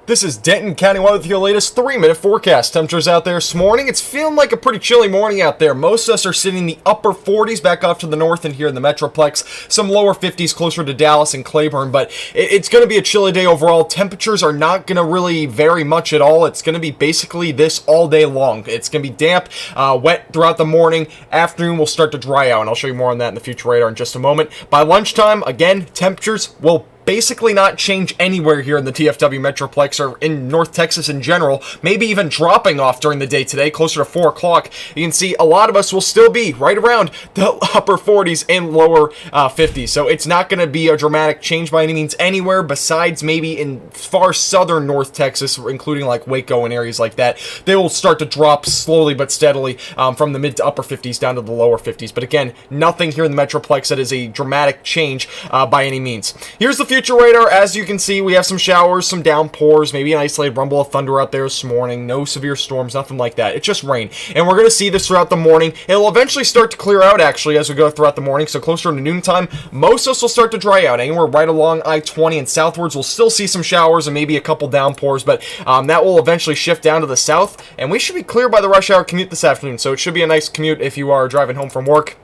This is Denton County Weather with your latest 3-minute forecast. Temperatures out there this morning. It's feeling like a pretty chilly morning out there. Most of us are sitting in the upper 40s back off to the north and here in the Metroplex. Some lower 50s closer to Dallas and Claiborne, but it's going to be a chilly day overall. Temperatures are not going to really vary much at all. It's going to be basically this all day long. It's going to be damp, wet throughout the morning. Afternoon will start to dry out, and I'll show you more on that in the future radar in just a moment. By lunchtime, again, temperatures will basically not change anywhere here in the DFW Metroplex or in North Texas in general, maybe even dropping off during the day today, closer to 4 o'clock. You can see a lot of us will still be right around the upper 40s and lower 50s, so it's not going to be a dramatic change by any means anywhere besides maybe in far southern North Texas, including like Waco and areas like that. They will start to drop slowly but steadily from the mid to upper 50s down to the lower 50s, but again, nothing here in the Metroplex that is a dramatic change by any means. Here's the future radar. As you can see, we have some showers, some downpours, maybe an isolated rumble of thunder out there this morning. No severe storms, nothing like that. It's just rain. And we're going to see this throughout the morning. It'll eventually start to clear out, actually, as we go throughout the morning. So closer to noontime, most of us will start to dry out. Anywhere right along I-20 and southwards, we'll still see some showers and maybe a couple downpours, but that will eventually shift down to the south. And we should be clear by the rush hour commute this afternoon. So it should be a nice commute if you are driving home from work.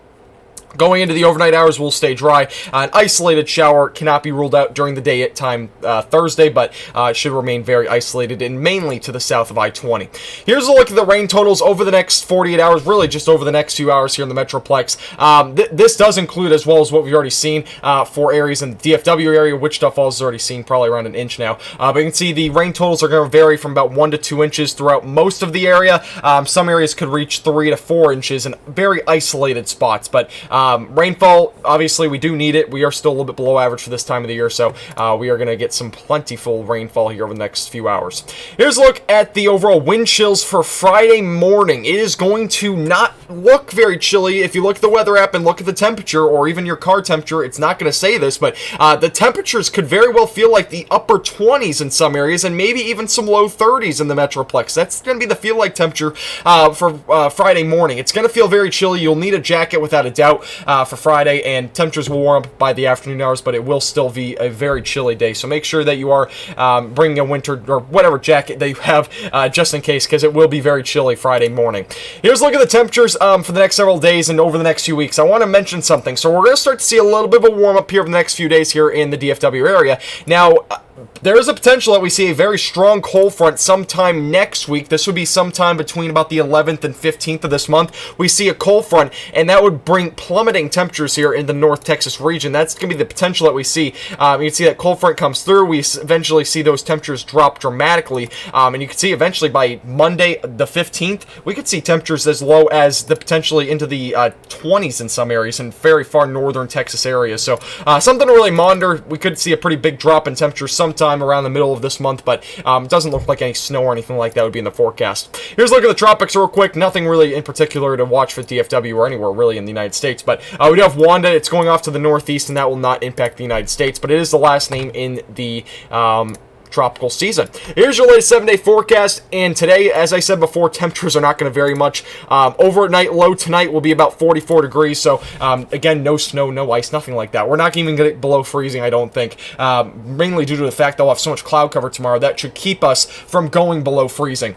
Going into the overnight hours, we'll stay dry. An isolated shower cannot be ruled out during the day at time Thursday, but it should remain very isolated and mainly to the south of I-20. Here's a look at the rain totals over the next 48 hours, really just over the next few hours here in the Metroplex. This does include, as well as what we've already seen for areas in the DFW area. Wichita Falls has already seen probably around an inch now. But you can see the rain totals are going to vary from about 1 to 2 inches throughout most of the area. Some areas could reach 3 to 4 inches in very isolated spots, but rainfall, obviously, we do need it. We are still a little bit below average for this time of the year, so we are going to get some plentiful rainfall here over the next few hours. Here's a look at the overall wind chills for Friday morning. It is going to not look very chilly. If you look at the weather app and look at the temperature, or even your car temperature, it's not going to say this, but the temperatures could very well feel like the upper 20s in some areas, and maybe even some low 30s in the Metroplex. That's going to be the feel-like temperature for Friday morning. It's going to feel very chilly. You'll need a jacket without a doubt for Friday, and temperatures will warm up by the afternoon hours, but it will still be a very chilly day. So make sure that you are bringing a winter or whatever jacket that you have just in case, because it will be very chilly Friday morning. Here's a look at the temperatures for the next several days and over the next few weeks. I want to mention something. So we're going to start to see a little bit of a warm up here over the next few days here in the DFW area. Now, there is a potential that we see a very strong cold front sometime next week. This would be sometime between about the 11th and 15th of this month. We see a cold front, and that would bring plummeting temperatures here in the North Texas region. That's going to be the potential that we see. You can see that cold front comes through. We eventually see those temperatures drop dramatically, and you can see eventually by Monday the 15th, we could see temperatures as low as the potentially into the 20s in some areas in very far northern Texas areas. So something to really monitor. We could see a pretty big drop in temperatures sometime around the middle of this month, but it doesn't look like any snow or anything like that would be in the forecast. Here's a look at the tropics real quick. Nothing really in particular to watch for DFW or anywhere really in the United States, but we do have Wanda. It's going off to the northeast, and that will not impact the United States, but it is the last name in the tropical season. Here's your latest 7-day forecast, and today, as I said before, temperatures are not going to vary much. Overnight low tonight will be about 44 degrees, so again, no snow, no ice, nothing like that. We're not even going to get below freezing, I don't think, mainly due to the fact that we'll have so much cloud cover tomorrow. That should keep us from going below freezing.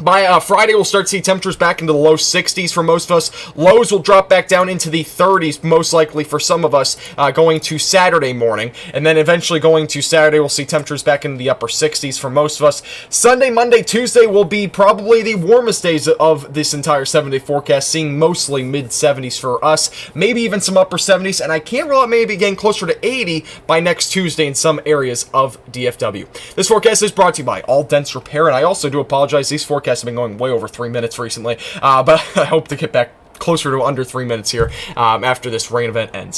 By Friday, we'll start to see temperatures back into the low 60s for most of us. Lows will drop back down into the 30s, most likely for some of us, going to Saturday morning. And then eventually going to Saturday, we'll see temperatures back into the upper 60s for most of us. Sunday, Monday, Tuesday will be probably the warmest days of this entire 7-day forecast, seeing mostly mid-70s for us, maybe even some upper 70s, and I can't rule out maybe getting closer to 80 by next Tuesday in some areas of DFW. This forecast is brought to you by All Dents Repair, and I also do apologize, these forecasts have been going way over 3 minutes recently, but I hope to get back closer to under 3 minutes here after this rain event ends.